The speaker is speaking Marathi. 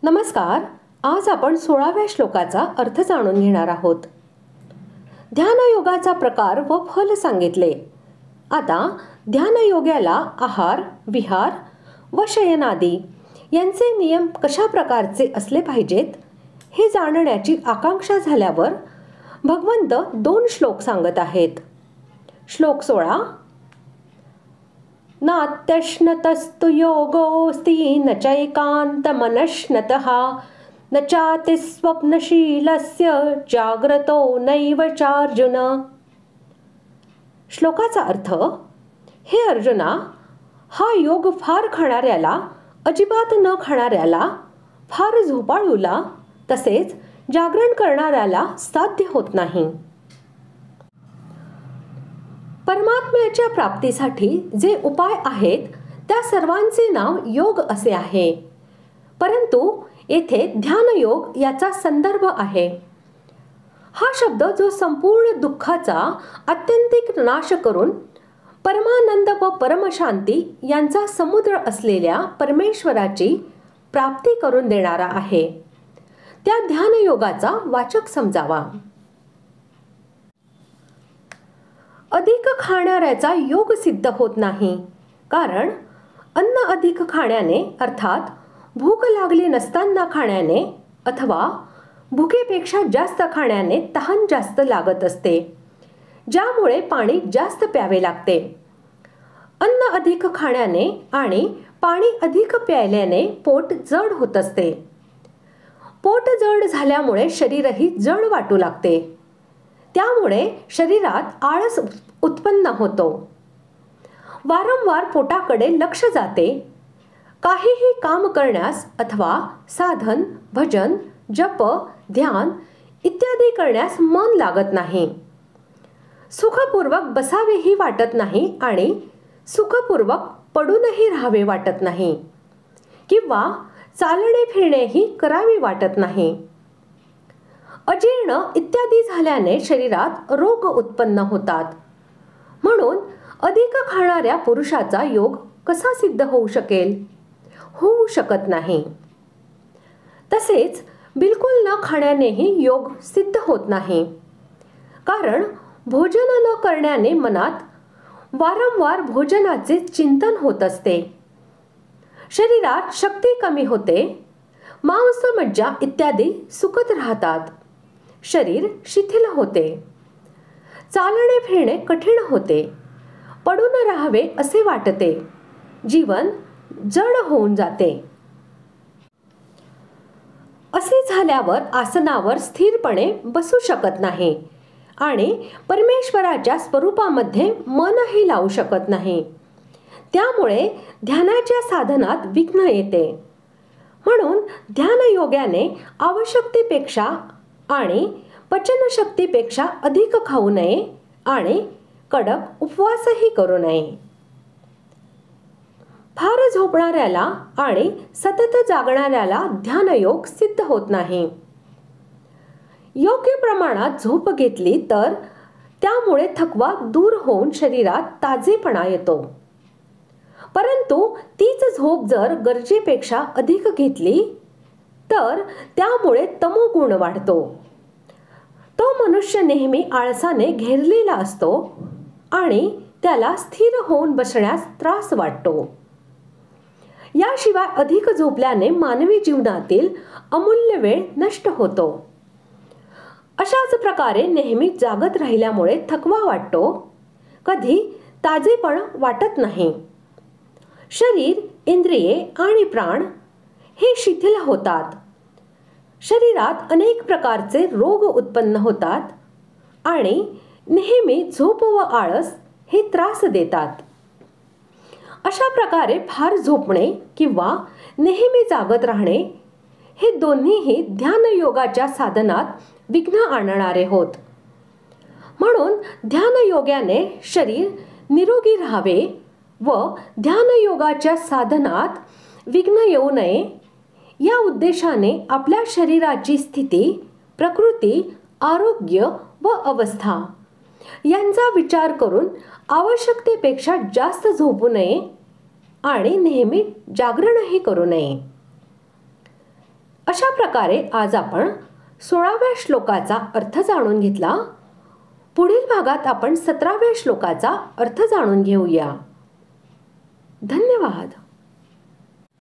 नमस्कार. आज आपण 16व्या श्लोकाचा अर्थ जाणून घेणार आहोत. ध्यानयोगाचा प्रकार व फल सांगितले. आता ध्यानयोग्याला आहार, विहार व शयनादी यांचे नियम कशा प्रकारचे असले पाहिजेत हे जाणण्याची आकांक्षा झाल्यावर भगवंत 2 श्लोक सांगत आहेत. श्लोक 16. नात्यश्नतस्तु योगोऽस्ति न चैकान्तमनश्नतः न चातिस्वप्नशीलस्य जाग्रतो नैव चार्जुन. श्लोकाचा अर्थ: हे अर्जुना, हा योग फार खाणाऱ्याला, अजिबात न खाणाऱ्याला, फार झोपाळूला तसेच जागरण करणाऱ्याला साध्य होत नाही. परमात्म्याच्या प्राप्तीसाठी जे उपाय आहेत त्या सर्वांचे नाव योग असे आहे. परंतु येथे ध्यानयोग याचा संदर्भ आहे. हा शब्द जो संपूर्ण दुःखाचा आत्यंतिक नाश करून परमानंद व परमशांती यांचा समुद्र असलेल्या परमेश्वराची प्राप्ती करून देणारा आहे, त्या ध्यानयोगाचा वाचक समजावा. अधिक खाणाऱ्याचा योग सिद्ध होत नाही, कारण अन्न अधिक खाण्याने अर्थात भूक लागली नसताना खाण्याने अथवा भुकेपेक्षा जास्त खाण्याने तहान जास्त लागत असते, ज्यामुळे पाणी जास्त प्यावे लागते. अन्न अधिक खाण्याने आणि पाणी अधिक प्यायल्याने पोट जड होत असते. पोट जड झाल्यामुळे शरीरही जड वाटू लागते. त्यामुळे शरीरात आळस उत्पन्न होतो. वारंवार पोटाकडे लक्ष जाते. काहीही काम करण्यास अथवा साधन, भजन, जप, ध्यान इत्यादी करण्यास मन लागत नाही. सुखपूर्वक बसावेही वाटत नाही आणि सुखपूर्वक पडूनही राहावे वाटत नाही किंवा चालणे फिरणेही करावे वाटत नाही. अजीर्ण इत्यादी झाल्याने शरीरात रोग उत्पन्न होतात. म्हणून अधिक खाणाऱ्या पुरुषाचा योग कसा सिद्ध होऊ शकेल? होऊ शकत नाही. तसेच बिलकुल न खाण्यानेही योग सिद्ध होत नाही, कारण भोजन न करण्याने मनात वारंवार भोजनाचे चिंतन होत असते. शरीरात शक्ती कमी होते. मांस, मज्जा इत्यादी सुकत राहतात. शरीर शिथिल होते. चालणे फिरणे कठीण होते. पडून राहावे असे वाटते. जीवन जड होऊन जाते. असे झाल्यावर आसनावर स्थिरपणे बसू शकत नाही आणि परमेश्वराच्या स्वरूपामध्ये मनही लावू शकत नाही. त्यामुळे ध्यानाच्या साधनात विघ्न येते. म्हणून ध्यानयोग्याने आवश्यकतेपेक्षा आणि पचनशक्तीपेक्षा अधिक खाऊ नये आणि कडक उपवासही करू नये. फार झोपणाऱ्याला आणि सतत जागणाऱ्याला ध्यानयोग सिद्ध होत नाही. योग्य प्रमाणात झोप घेतली तर त्यामुळे थकवा दूर होऊन शरीरात ताजेपणा येतो. परंतु तीच झोप जर गरजेपेक्षा अधिक घेतली तर त्यामुळे तमोगुण वाढतो. तो मनुष्य नेहमी आळसाने घेरलेला असतो आणि त्याला स्थिर होऊन बसण्यास त्रास वाटतो. याशिवाय अधिक झोपल्याने मानवी जीवनातील अमूल्य वेळ नष्ट होतो. अशाच प्रकारे नेहमी जागत राहिल्यामुळे थकवा वाटतो. कधी ताजेपण वाटत नाही. शरीर, इंद्रिये आणि प्राण हे शिथिल होतात. शरीरात अनेक प्रकारचे रोग उत्पन्न होतात आणि नेहमी झोप व आळस हे त्रास देतात. अशा प्रकारे फार झोपणे किंवा नेहमी जागत राहणे हे दोन्हीही ध्यानयोगाच्या साधनात विघ्न आणणारे होत. म्हणून ध्यानयोग्याने शरीर निरोगी राहावे व ध्यानयोगाच्या साधनात विघ्न येऊ नये या उद्देशाने आपल्या शरीराची स्थिती, प्रकृती, आरोग्य व अवस्था यांचा विचार करून आवश्यकतेपेक्षा जास्त झोपू नये आणि नेहमी जागरणही करू नये. अशा प्रकारे आज आपण 16व्या श्लोकाचा अर्थ जाणून घेतला. पुढील भागात आपण 17व्या श्लोकाचा अर्थ जाणून घेऊया. धन्यवाद.